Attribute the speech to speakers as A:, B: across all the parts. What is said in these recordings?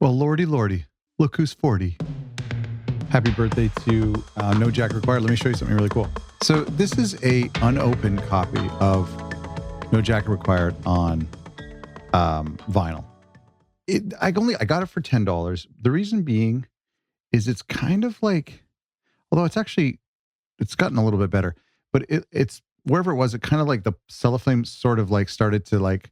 A: Well, lordy, lordy, look who's 40. Happy birthday to No Jack Required. Let me show you something really cool. So this is a unopened copy of No Jack Required on vinyl. I got it for $10. The reason being is it's kind of like, although it's gotten a little bit better, but it's wherever it was, it kind of like the cellophane sort of like started to like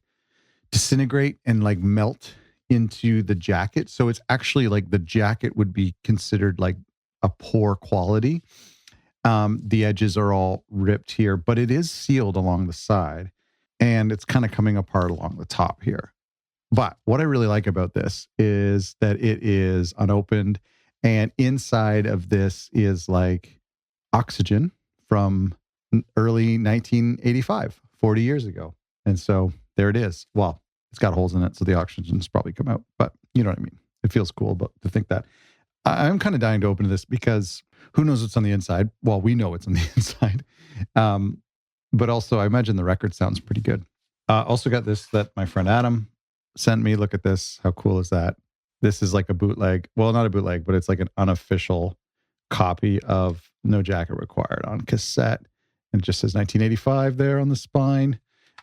A: disintegrate and like melt into the jacket. So it's actually like the jacket would be considered like a poor quality. The edges are all ripped here, but it is sealed along the side and it's kind of coming apart along the top here. But what I really like about this is that it is unopened, and inside of this is like oxygen from early 1985, 40 years ago. And so there it is. Well, it's got holes in it, so the oxygen's probably come out, but you know what I mean? It feels cool but to think that. I'm kind of dying to open this because who knows what's on the inside? Well, we know what's on the inside. But also, I imagine the record sounds pretty good. Also got this that my friend Adam sent me. Look at this. How cool is that? This is like a bootleg. Well, not a bootleg, but it's like an unofficial copy of No Jacket Required on cassette. And it just says 1985 there on the spine.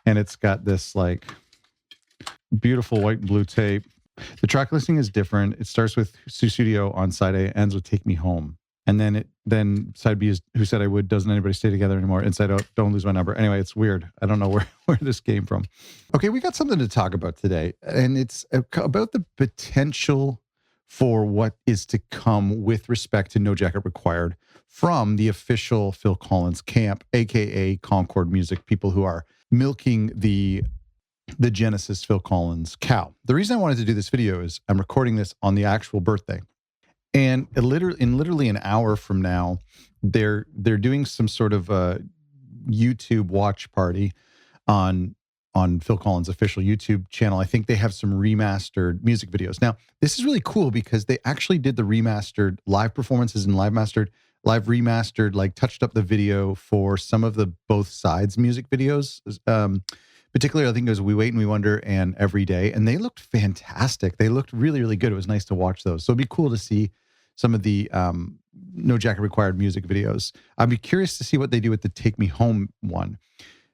A: And it's got this like beautiful white and blue tape. The track listing is different. It starts with Sussudio on side A, ends with Take Me Home. And then side B is Who Said I Would, Doesn't Anybody Stay Together Anymore, Inside Out, Don't Lose My Number. Anyway, it's weird. I don't know where this came from. Okay, we got something to talk about today, and it's about the potential for what is to come with respect to No Jacket Required from the official Phil Collins camp, aka Concord Music, people who are milking the Genesis Phil Collins cow. The reason I wanted to do this video is I'm recording this on the actual birthday. And literally an hour from now, they're doing some sort of a YouTube watch party on Phil Collins' official YouTube channel. I think they have some remastered music videos. Now, this is really cool because they actually did the remastered live performances and live remastered, like touched up the video for some of the both sides music videos. Particularly, I think it was We Wait and We Wonder and Every Day. And they looked fantastic. They looked really, really good. It was nice to watch those. So it'd be cool to see some of the No Jacket Required music videos. I'd be curious to see what they do with the Take Me Home one.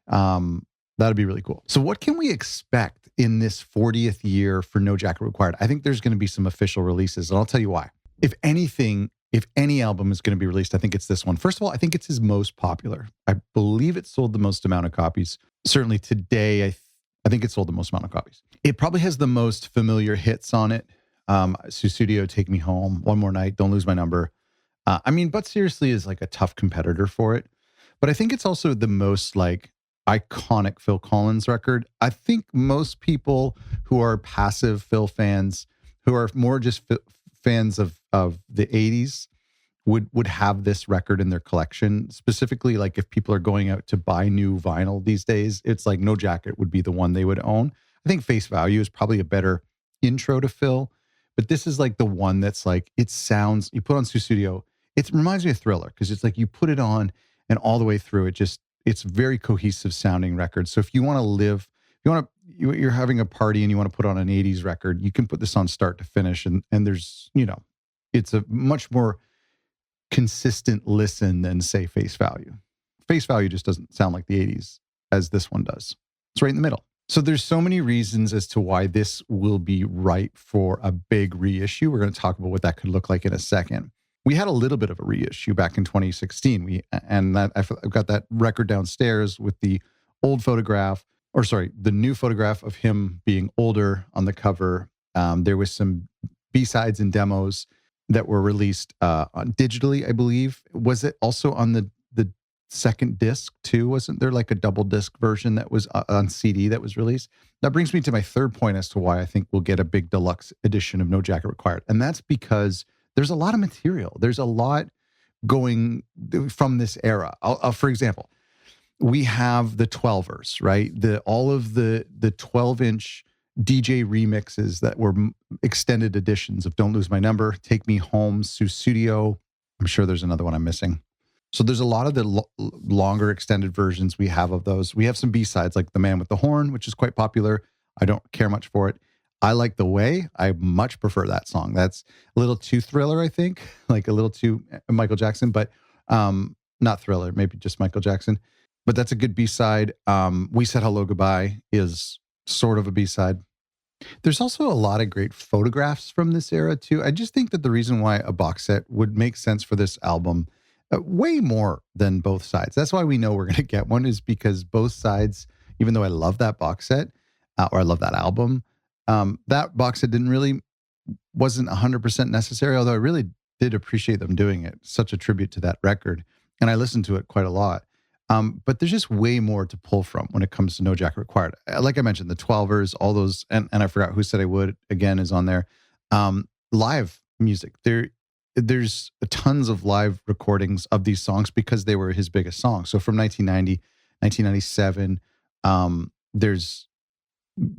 A: That'd be really cool. So what can we expect in this 40th year for No Jacket Required? I think there's going to be some official releases, and I'll tell you why. If any album is going to be released, I think it's this one. First of all, I think it's his most popular. I believe it sold the most amount of copies. Certainly today, I think it sold the most amount of copies. It probably has the most familiar hits on it. Sussudio, Take Me Home, One More Night, Don't Lose My Number. But Seriously is like a tough competitor for it. But I think it's also the most like iconic Phil Collins record. I think most people who are passive Phil fans, who are more just fans of the 80s, would have this record in their collection. Specifically, like if people are going out to buy new vinyl these days, it's like No Jacket would be the one they would own. I think Face Value is probably a better intro to Phil, but this is like the one that's like, it sounds, you put on Sussudio, it reminds me of Thriller, because it's like you put it on and all the way through it's very cohesive sounding record. So if you want to live, you're having a party and you want to put on an 80s record, you can put this on start to finish, and there's, it's a much more consistent listen than say Face Value. Face Value just doesn't sound like the 80s as this one does. It's right in the middle. So there's so many reasons as to why this will be right for a big reissue. We're going to talk about what that could look like in a second. We had a little bit of a reissue back in 2016. I've got that record downstairs with the the new photograph of him being older on the cover. There was some B-sides and demos that were released digitally, I believe. Was it also on the second disc too? Wasn't there like a double disc version that was on CD that was released? That brings me to my third point as to why I think we'll get a big deluxe edition of No Jacket Required. And that's because there's a lot of material. There's a lot going from this era. For example, we have the 12ers, right? All of the 12-inch DJ remixes that were extended editions of Don't Lose My Number, Take Me Home, Sussudio. I'm sure there's another one I'm missing. So there's a lot of the longer extended versions we have of those. We have some B-sides like The Man with the Horn, which is quite popular. I don't care much for it. I Like the Way. I much prefer that song. That's a little too Thriller, I think, like a little too Michael Jackson, but not Thriller, maybe just Michael Jackson. But that's a good B-side. We Said Hello Goodbye is sort of a B-side. There's also a lot of great photographs from this era too. I just think that the reason why a box set would make sense for this album way more than both sides. That's why we know we're going to get one, is because both sides, even though I love that box set or I love that album, that box set wasn't 100% necessary, although I really did appreciate them doing it. Such a tribute to that record. And I listened to it quite a lot. But there's just way more to pull from when it comes to No Jacket Required. Like I mentioned, the 12ers, all those, and I forgot Who Said I Would, again, is on there. Live music. There's tons of live recordings of these songs because they were his biggest songs. So from 1990, 1997, there's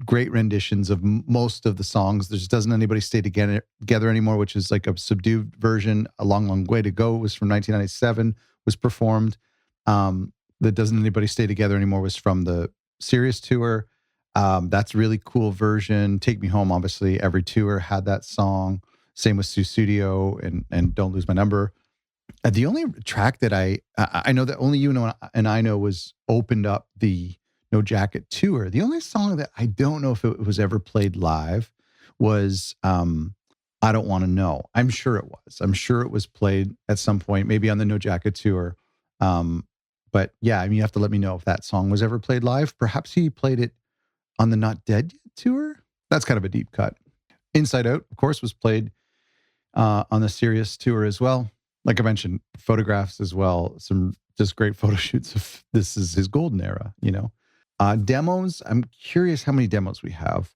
A: great renditions of most of the songs. There's Doesn't Anybody Stay Together Anymore, which is like a subdued version. A Long, Long Way to Go was from 1997, was performed. The Doesn't Anybody Stay Together Anymore was from the Sirius tour. That's a really cool version. Take Me Home, obviously, every tour had that song. Same with Sussudio and Don't Lose My Number. The only track that I know that only you know and I know was opened up the No Jacket tour. The only song that I don't know if it was ever played live was I Don't Want to Know. I'm sure it was. I'm sure it was played at some point, maybe on the No Jacket tour. But yeah, I mean, you have to let me know if that song was ever played live. Perhaps he played it on the Not Dead Yet tour. That's kind of a deep cut. Inside Out, of course, was played on the Sirius tour as well. Like I mentioned, photographs as well. Some just great photo shoots of this is his golden era, you know. Demos, I'm curious how many demos we have.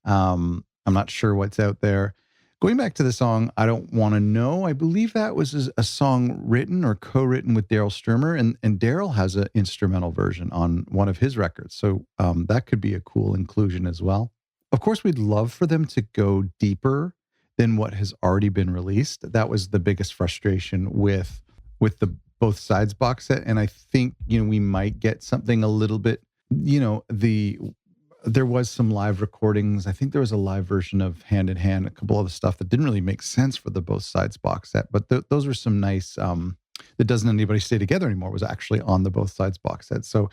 A: I'm not sure what's out there. Going back to the song, I Don't Want to Know, I believe that was a song written or co-written with Daryl Sturmer, and Daryl has an instrumental version on one of his records. So that could be a cool inclusion as well. Of course, we'd love for them to go deeper than what has already been released. That was the biggest frustration with the Both Sides box set. And I think, you know, we might get something a little bit, you know, there was some live recordings. I think there was a live version of Hand in Hand, a couple other stuff that didn't really make sense for the Both Sides box set. But those were some nice, that Doesn't Anybody Stay Together Anymore was actually on the Both Sides box set. So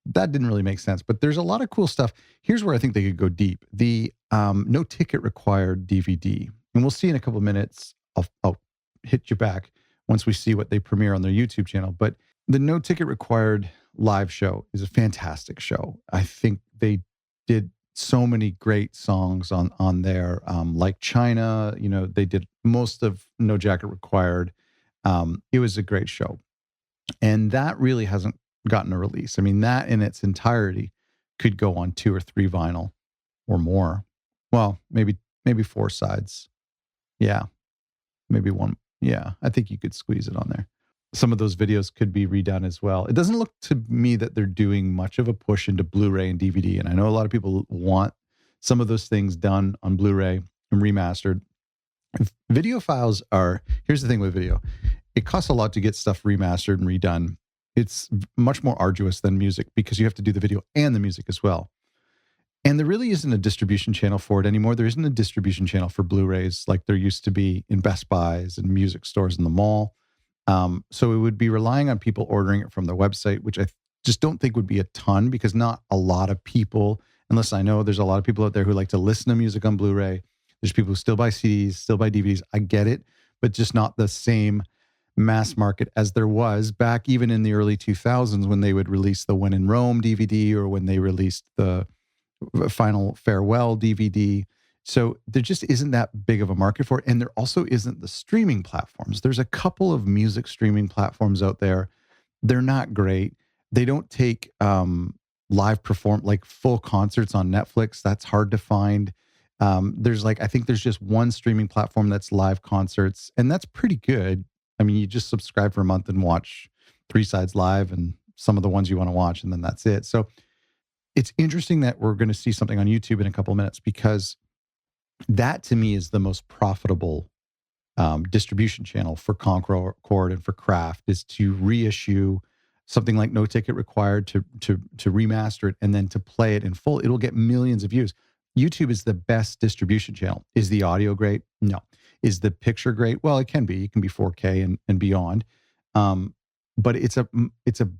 A: that didn't really make sense. But there's a lot of cool stuff. Here's where I think they could go deep. The No Ticket Required DVD. And we'll see in a couple of minutes. I'll hit you back once we see what they premiere on their YouTube channel. But the No Ticket Required live show is a fantastic show. I think they did so many great songs on there, like China. You know, they did most of No Jacket Required. It was a great show. And that really hasn't gotten a release. I mean, that in its entirety could go on 2 or 3 vinyl or more. Well, maybe 4 sides. Yeah, maybe 1. Yeah, I think you could squeeze it on there. Some of those videos could be redone as well. It doesn't look to me that they're doing much of a push into Blu-ray and DVD. And I know a lot of people want some of those things done on Blu-ray and remastered. Video files here's the thing with video. It costs a lot to get stuff remastered and redone. It's much more arduous than music because you have to do the video and the music as well. And there really isn't a distribution channel for it anymore. There isn't a distribution channel for Blu-rays like there used to be in Best Buys and music stores in the mall. So it would be relying on people ordering it from their website, which I just don't think would be a ton because not a lot of people, unless I know there's a lot of people out there who like to listen to music on Blu-ray. There's people who still buy CDs, still buy DVDs. I get it, but just not the same mass market as there was back even in the early 2000s when they would release the When in Rome DVD or when they released the Final Farewell DVD. So there just isn't that big of a market for it. And there also isn't the streaming platforms. There's a couple of music streaming platforms out there. They're not great. They don't take like full concerts on Netflix. That's hard to find. I think there's just one streaming platform that's live concerts, and that's pretty good. I mean, you just subscribe for a month and watch 3 sides live and some of the ones you want to watch, and then that's it. So it's interesting that we're going to see something on YouTube in a couple of minutes because that to me is the most profitable distribution channel for Concord and for Kraft is to reissue something like No Ticket Required to remaster it and then to play it in full. It'll get millions of views. YouTube is the best distribution channel. Is the audio great? No. Is the picture great? Well, it can be. It can be 4K and beyond. But it's a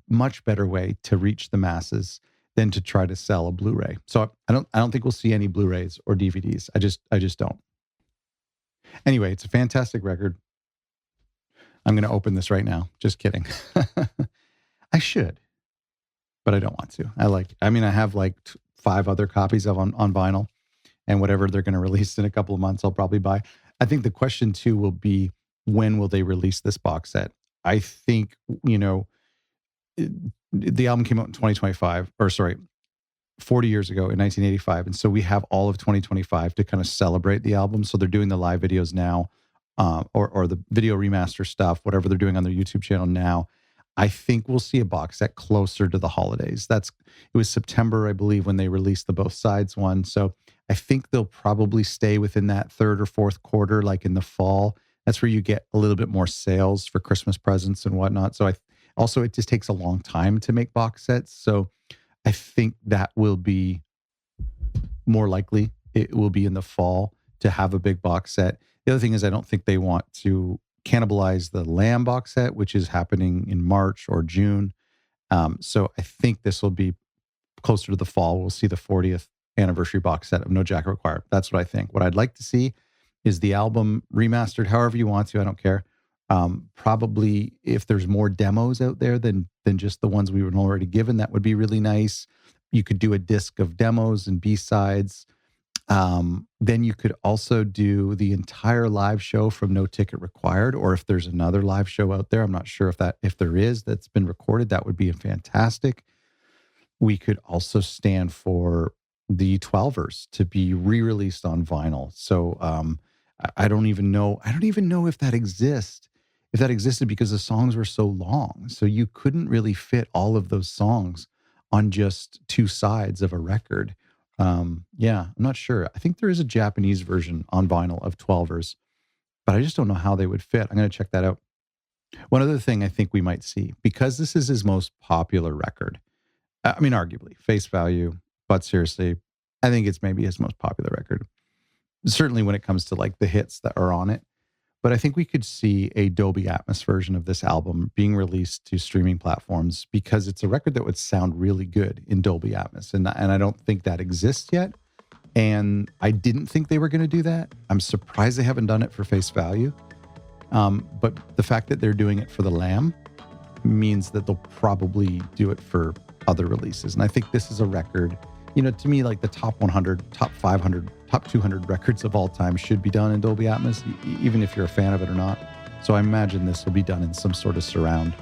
A: much better way to reach the masses than to try to sell a Blu-ray. So I don't think we'll see any Blu-rays or DVDs. I just don't. Anyway, it's a fantastic record. I'm going to open this right now. Just kidding. I should, but I don't want to. I have like 5 other copies of on vinyl, and whatever they're going to release in a couple of months, I'll probably buy. I think the question too will be, when will they release this box set? I think, the album came out in 40 years ago in 1985. And so we have all of 2025 to kind of celebrate the album. So they're doing the live videos now, or the video remaster stuff, whatever they're doing on their YouTube channel now. I think we'll see a box set closer to the holidays. It was September, I believe, when they released the Both Sides one. So I think they'll probably stay within that third or fourth quarter, like in the fall. That's where you get a little bit more sales for Christmas presents and whatnot. So also, it just takes a long time to make box sets. So I think that will be more likely. It will be in the fall to have a big box set. The other thing is, I don't think they want to cannibalize the Lamb box set, which is happening in March or June. So I think this will be closer to the fall. We'll see the 40th anniversary box set of No Jacket Required. That's what I think. What I'd like to see is the album remastered however you want to. I don't care. Probably if there's more demos out there than just the ones we were already given, that would be really nice. You could do a disc of demos and B-sides. Then you could also do the entire live show from No Ticket Required, or if there's another live show out there, I'm not sure if there is, that's been recorded, that would be fantastic. We could also stand for the 12ers to be re-released on vinyl. So I don't even know if that exists. If that existed, because the songs were so long. So you couldn't really fit all of those songs on just 2 sides of a record. I'm not sure. I think there is a Japanese version on vinyl of 12ers, but I just don't know how they would fit. I'm going to check that out. One other thing I think we might see, because this is his most popular record, arguably, face value, but seriously, I think it's maybe his most popular record. Certainly when it comes to like the hits that are on it. But I think we could see a Dolby Atmos version of this album being released to streaming platforms, because it's a record that would sound really good in Dolby Atmos. And I don't think that exists yet. And I didn't think they were going to do that. I'm surprised they haven't done it for face value. But the fact that they're doing it for the Lamb means that they'll probably do it for other releases. And I think this is a record, to me, like the top 100, top 500, top 200 records of all time should be done in Dolby Atmos, even if you're a fan of it or not. So I imagine this will be done in some sort of surround.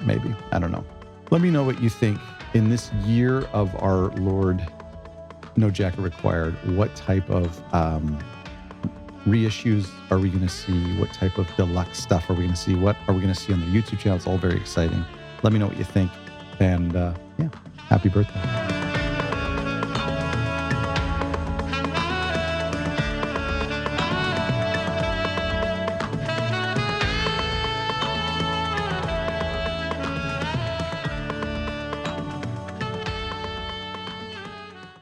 A: Maybe. I don't know. Let me know what you think. In this year of our Lord, No Jacket Required, what type of reissues are we going to see? What type of deluxe stuff are we going to see? What are we going to see on the YouTube channel? It's all very exciting. Let me know what you think. And happy birthday.